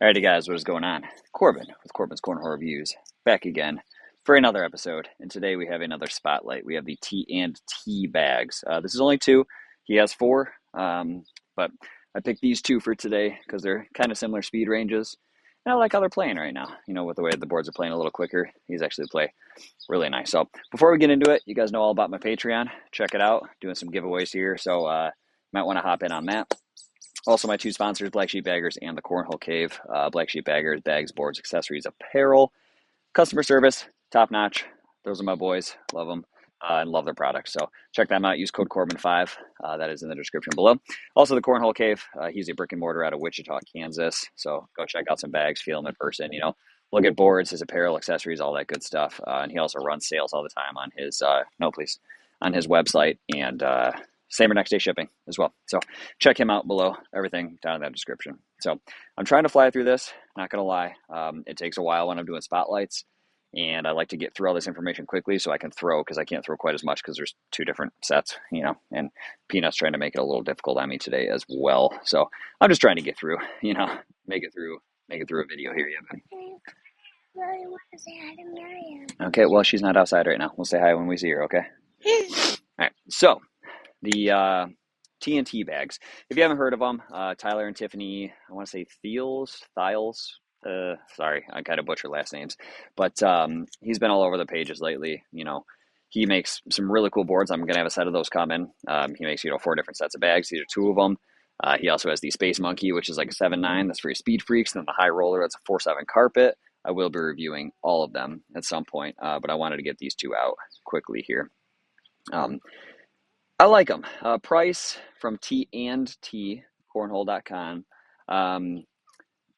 Alrighty, guys, what is going on? Corbin with Corbin's Cornhole Reviews back again for another episode. And today we have another spotlight. We have the T&T bags. This is only two. He has four, but I picked these two for today because they're kind of similar speed ranges. And I like how they're playing right now. You know, with the way the boards are playing a little quicker, these actually play really nice. So before we get into it, you guys know all about my Patreon. Check it out. Doing some giveaways here, so might want to hop in on that. Also, my two sponsors, Black Sheep Baggers and the Cornhole Cave. Black Sheep Baggers, bags, boards, accessories, apparel, customer service, top notch. Those are my boys. Love them and love their products. So check them out. Use code Corbin5. That is in the description below. Also, the Cornhole Cave. He's a brick and mortar out of Wichita, Kansas. So go check out some bags, feel them in person. You know, look at boards, his apparel, accessories, all that good stuff. And he also runs sales all the time on his on his website and same or next day shipping as well. So check him out below. Everything down in that description. So I'm trying to fly through this. Not going to lie. It takes a while when I'm doing spotlights. And I like to get through all this information quickly so I can throw, because I can't throw quite as much because there's two different sets, you know, and Peanut's trying to make it a little difficult on me today as well. So I'm just trying to get through, you know, make it through a video here. Yeah, really want to say hi to Miriam. Okay, well, she's not outside right now. We'll say hi when we see her, okay? All right, so the T&T bags. If you haven't heard of them, Tyler and Tiffany, I want to say Thiles. Sorry, I kind of butcher last names, but he's been all over the pages lately. You know, he makes some really cool boards. I'm gonna have a set of those coming. He makes 4 different sets of bags. These are 2 of them. He also has the Space Monkey, which is like a 7.9. That's for your speed freaks. And then the High Roller, that's a 4.7 carpet. I will be reviewing all of them at some point, but I wanted to get these 2 out quickly here. I like them. Price from T&T cornhole.com.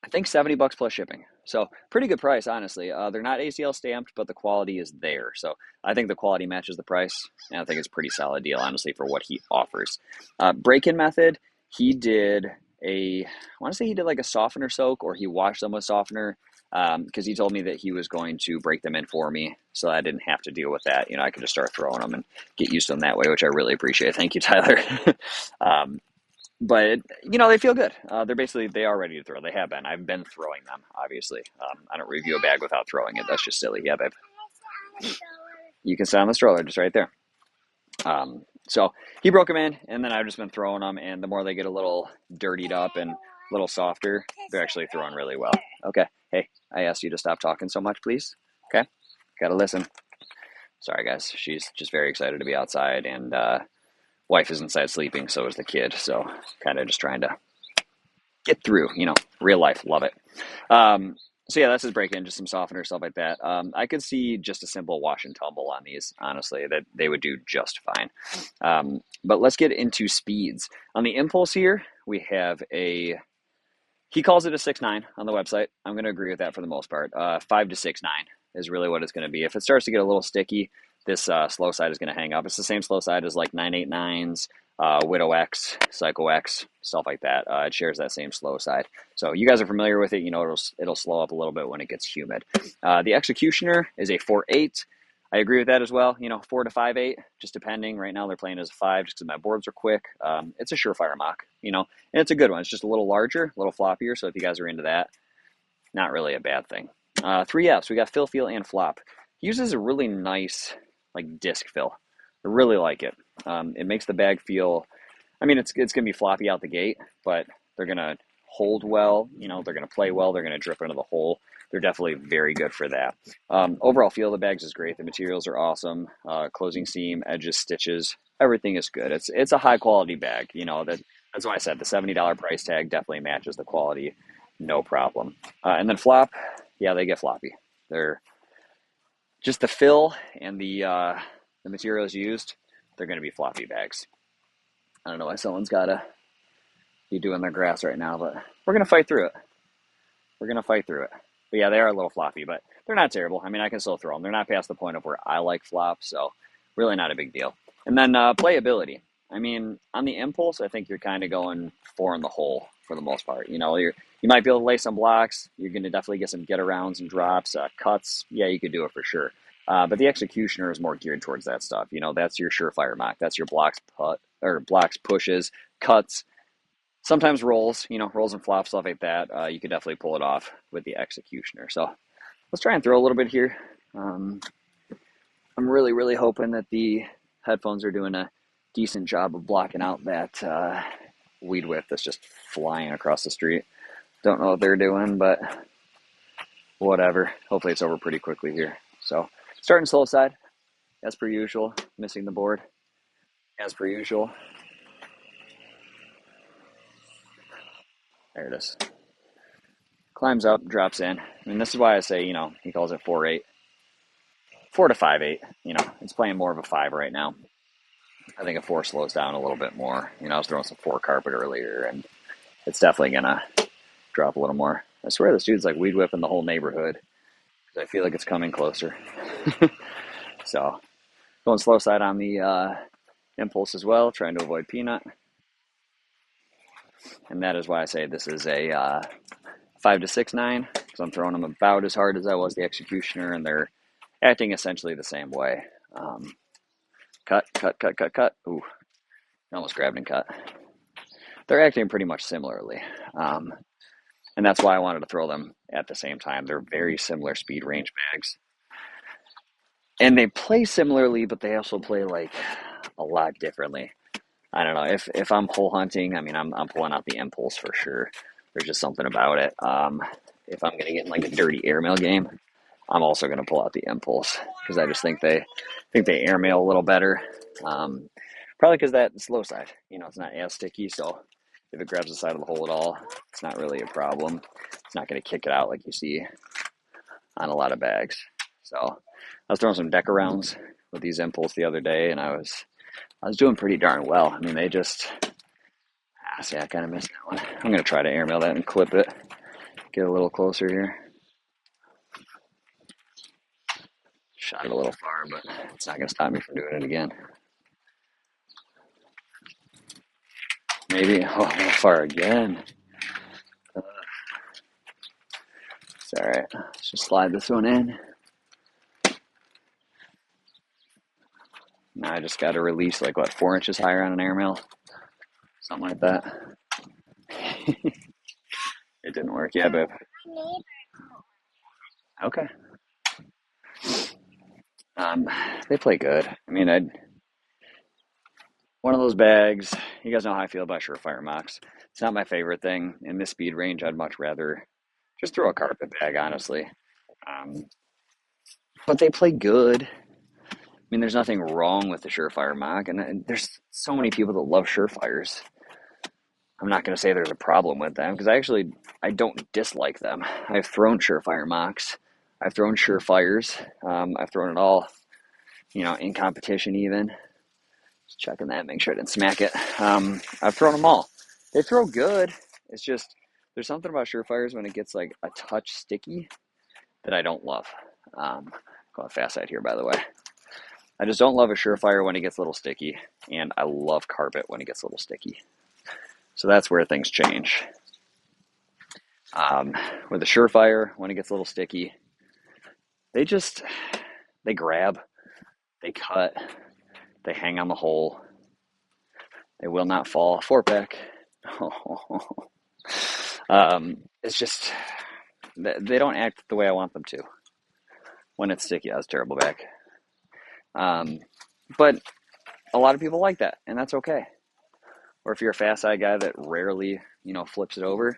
I think $70 plus shipping. So pretty good price, honestly. They're not ACL stamped, but the quality is there. So I think the quality matches the price, and I think it's a pretty solid deal, honestly, for what he offers. Break-in method, he did I want to say he did like a softener soak, or he washed them with softener, because he told me that he was going to break them in for me, so I didn't have to deal with that. You know, I could just start throwing them and get used to them that way, which I really appreciate. Thank you, Tyler. But you know, they feel good. They are ready to throw. They have been. I've been throwing them, obviously. I don't review a bag without throwing it. That's just silly. Yeah, babe. You can sit on the stroller, just right there. So he broke them in, and then I've just been throwing them. And the more they get a little dirtied up and a little softer, they're actually throwing really well. Okay. Hey, I asked you to stop talking so much, please. Okay. Gotta listen. Sorry, guys. She's just very excited to be outside, and wife is inside sleeping, so is the kid. So kind of just trying to get through, you know, real life. Love it. So yeah, that's his break-in, just some softener, stuff like that. I could see just a simple wash and tumble on these, honestly, that they would do just fine. But let's get into speeds. On the Impulse here, we have he calls it a 6.9 on the website. I'm going to agree with that for the most part. 5 to 6.9 is really what it's going to be. If it starts to get a little sticky, this slow side is going to hang up. It's the same slow side as like 989s, Widow X, Psycho X, stuff like that. It shares that same slow side. So you guys are familiar with it. You know, it'll slow up a little bit when it gets humid. The Executioner is a 4.8. I agree with that as well. You know, 4 to 5.8, just depending. Right now they're playing as a 5 just because my boards are quick. It's a surefire mock, you know, and it's a good one. It's just a little larger, a little floppier. So if you guys are into that, not really a bad thing. 3Fs, we got fill, feel, and flop. He uses a really nice like disc fill. I really like it. It makes the bag feel, I mean, it's going to be floppy out the gate, but they're going to hold well. You know, they're going to play well. They're going to drip into the hole. They're definitely very good for that. Overall feel of the bags is great. The materials are awesome. Closing seam, edges, stitches, everything is good. It's a high quality bag. You know, that's why I said the $70 price tag definitely matches the quality. No problem. And then flop, yeah, they get floppy. They're just the fill and the materials used, they're going to be floppy bags. I don't know why someone's got to be doing their grass right now, but we're going to fight through it. But yeah, they are a little floppy, but they're not terrible. I mean, I can still throw them. They're not past the point of where I like flop, so really not a big deal. And then playability. I mean, on the Impulse, I think you're kind of going 4 in the hole for the most part. You know, you might be able to lay some blocks. You're going to definitely get some get-arounds and drops. Cuts, yeah, you could do it for sure. But the Executioner is more geared towards that stuff. You know, that's your surefire mock. That's your blocks pushes, cuts, sometimes rolls, rolls and flops, stuff like that. You could definitely pull it off with the executioner. So let's try and throw a little bit here. Um, I'm really, really hoping that the headphones are doing a decent job of blocking out that weed whip that's just flying across the street. Don't know what they're doing, but whatever. Hopefully it's over pretty quickly here. So starting slow side, as per usual. Missing the board, as per usual. There it is. Climbs up, drops in. I mean, this is why I say, he calls it 4-8. 4 to 5-8. It's playing more of a 5 right now. I think a 4 slows down a little bit more. I was throwing some 4 carpet earlier, and it's definitely going to drop a little more. I swear this dude's like weed whipping the whole neighborhood. I feel like it's coming closer. So, going slow side on the Impulse as well, trying to avoid peanut. And that is why I say this is a 5 to 6-9, because I'm throwing them about as hard as I was the Executioner, and they're acting essentially the same way. Cut. Ooh, I almost grabbed and cut. They're acting pretty much similarly. And that's why I wanted to throw them at the same time. They're very similar speed range bags. And they play similarly, but they also play like a lot differently. I don't know. If I'm hole hunting, I mean, I'm pulling out the Impulse for sure. There's just something about it. If I'm going to get in like a dirty airmail game, I'm also going to pull out the Impulse because I just think they airmail a little better. Probably because that slow side, it's not as sticky. So if it grabs the side of the hole at all, it's not really a problem. It's not going to kick it out like you see on a lot of bags. So I was throwing some deck rounds with these Impulse the other day, and I was doing pretty darn well. I mean, they just, see, I kind of missed that one. I'm going to try to airmail that and clip it. Get a little closer here. Shot it a little far, but it's not going to stop me from doing it again. Maybe, a little far again. It's all right. Let's just slide this one in. Now I just got to release 4 inches higher on an airmail. Something like that. It didn't work. Yeah, babe. Okay. They play good. I mean, one of those bags, you guys know how I feel about Surefire Mocks. It's not my favorite thing. In this speed range, I'd much rather just throw a carpet bag, honestly. But they play good. I mean, there's nothing wrong with the Surefire Mock, and there's so many people that love Surefires. I'm not going to say there's a problem with them, because I don't dislike them. I've thrown Surefire Mocks. I've thrown Surefires. I've thrown it all, in competition even. Just checking that, make sure I didn't smack it. I've thrown them all. They throw good. It's just, there's something about Surefires when it gets a touch sticky that I don't love. Going fast side here, by the way. I just don't love a Surefire when it gets a little sticky, and I love carpet when it gets a little sticky. So that's where things change. With a Surefire, when it gets a little sticky, they grab, they cut, they hang on the hole, they will not fall. 4-pack. It's just, they don't act the way I want them to. When it's sticky, that's terrible back. But a lot of people like that, and that's okay. Or if you're a fast side guy that rarely, flips it over,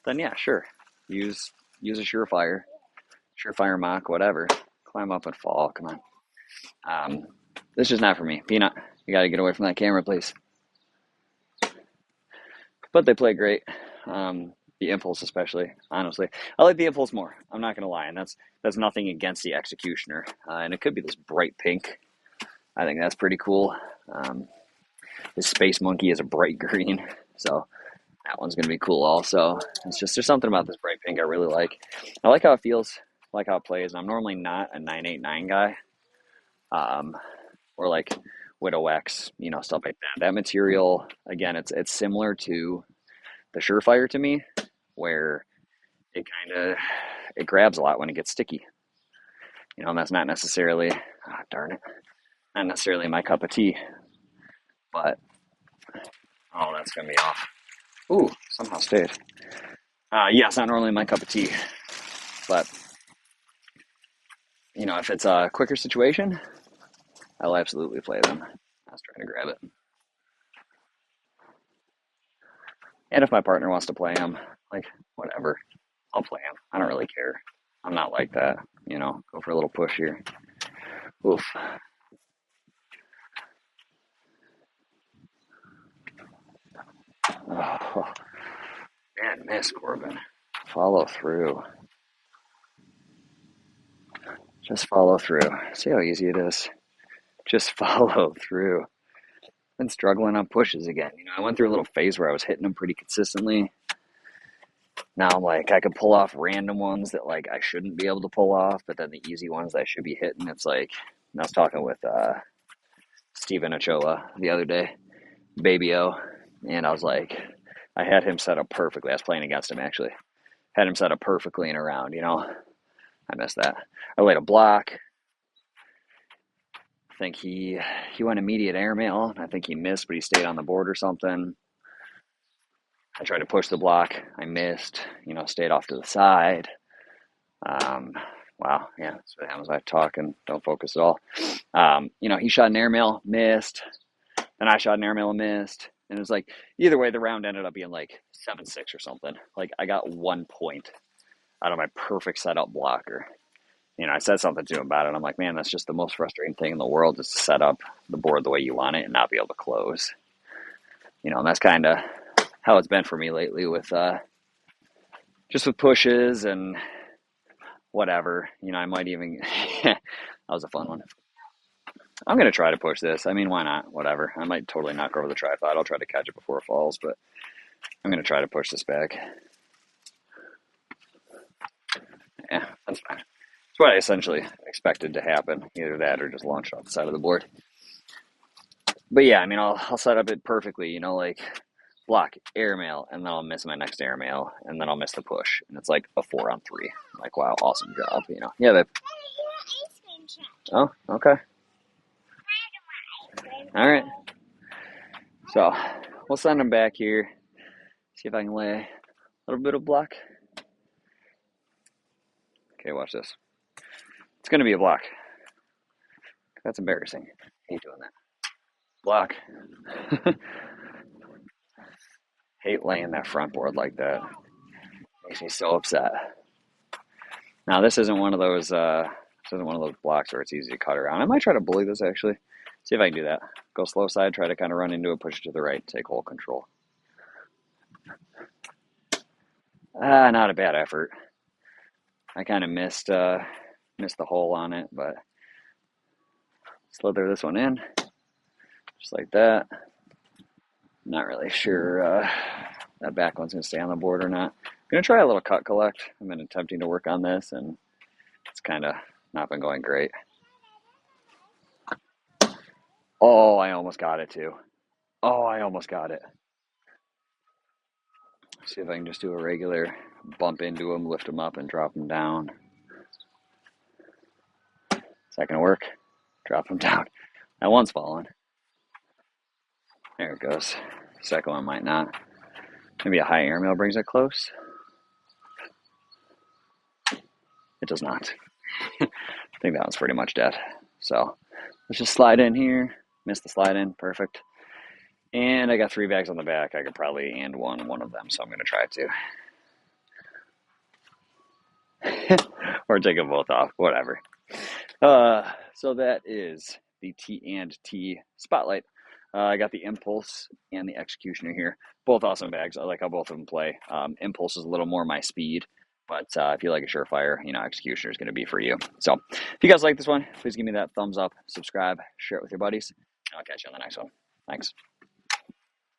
then yeah, sure. Use a Surefire Mock, whatever. Climb up and fall, come on. This is not for me. Peanut, you gotta get away from that camera, please. But they play great. The Impulse especially, honestly. I like the Impulse more. I'm not gonna lie, and that's nothing against the Executioner. And it could be this bright pink. I think that's pretty cool. This Space Monkey is a bright green, so that one's gonna be cool also. There's something about this bright pink I really like. I like how it feels, I like how it plays. I'm normally not a 989 guy. Or Widow X, stuff like that. That material, again, it's similar to the Surefire to me, where it grabs a lot when it gets sticky. And that's not necessarily, darn it, not necessarily my cup of tea. But, that's going to be off. Ooh, somehow stayed. Yeah, it's not normally my cup of tea, but if it's a quicker situation, I'll absolutely play them. I was trying to grab it. And if my partner wants to play them, like, whatever, I'll play them. I don't really care. I'm not like that, go for a little push here. Oof. Oh, man, miss, Corbin. Follow through. Just follow through. See how easy it is? Just follow through. Been struggling on pushes again. I went through a little phase where I was hitting them pretty consistently. Now I'm like, I could pull off random ones that like I shouldn't be able to pull off, but then the easy ones that I should be hitting, it's like, I was talking with Steven Ochoa the other day, Baby O, and I was like, I had him set up perfectly. I was playing against him actually. Had him set up perfectly in a round, I missed that. I laid a block. I think he went immediate airmail. I think he missed, but he stayed on the board or something. I tried to push the block. I missed, stayed off to the side. Wow, yeah, that's what happens. I talk and don't focus at all. He shot an airmail, missed. Then I shot an airmail and missed. And it was like, either way, the round ended up being like 7-6 or something. Like, I got 1 point out of my perfect setup blocker. I said something to him about it. I'm like, man, that's just the most frustrating thing in the world is to set up the board the way you want it and not be able to close. And that's kind of how it's been for me lately with just with pushes and whatever. I might even that was a fun one. I'm gonna try to push this. I mean, why not? Whatever. I might totally knock over the tripod. I'll try to catch it before it falls, but I'm gonna try to push this back. Yeah, that's fine. That's what I essentially expected to happen. Either that or just launch off the side of the board. But yeah, I mean, I'll set up it perfectly. Like block airmail, and then I'll miss my next airmail, and then I'll miss the push, and it's like a 4-on-3. I'm like, wow, awesome job. Yeah, babe. Oh, okay. All right. So we'll send them back here. See if I can lay a little bit of block. Okay, watch this. It's going to be a block. That's embarrassing. I hate doing that. Block. Hate laying that front board like that. Makes me so upset. Now this isn't one of those blocks where it's easy to cut around. I might try to bully this actually. See if I can do that. Go slow side, try to kind of run into it, push it to the right, take whole control. Not a bad effort. I kind of missed the hole on it, but slither this one in, just like that. Not really sure that back one's going to stay on the board or not. I'm going to try a little cut collect. I've been attempting to work on this, and it's kind of not been going great. Oh, I almost got it too. Oh, I almost got it. See if I can just do a regular bump into him, lift him up, and drop him down. Is that going to work? Drop him down. That one's falling. There it goes. Second one might not. Maybe a high airmail brings it close. It does not. I think that one's pretty much dead. So let's just slide in here. Missed the slide in. Perfect. And I got 3 bags on the back. I could probably and one of them, so I'm going to try to. Or take them both off. Whatever. So that is the T&T Spotlight. I got the Impulse and the Executioner here. Both awesome bags. I like how both of them play. Impulse is a little more my speed, but if you like a surefire, Executioner is going to be for you. So if you guys like this one, please give me that thumbs up, subscribe, share it with your buddies, and I'll catch you on the next one. Thanks.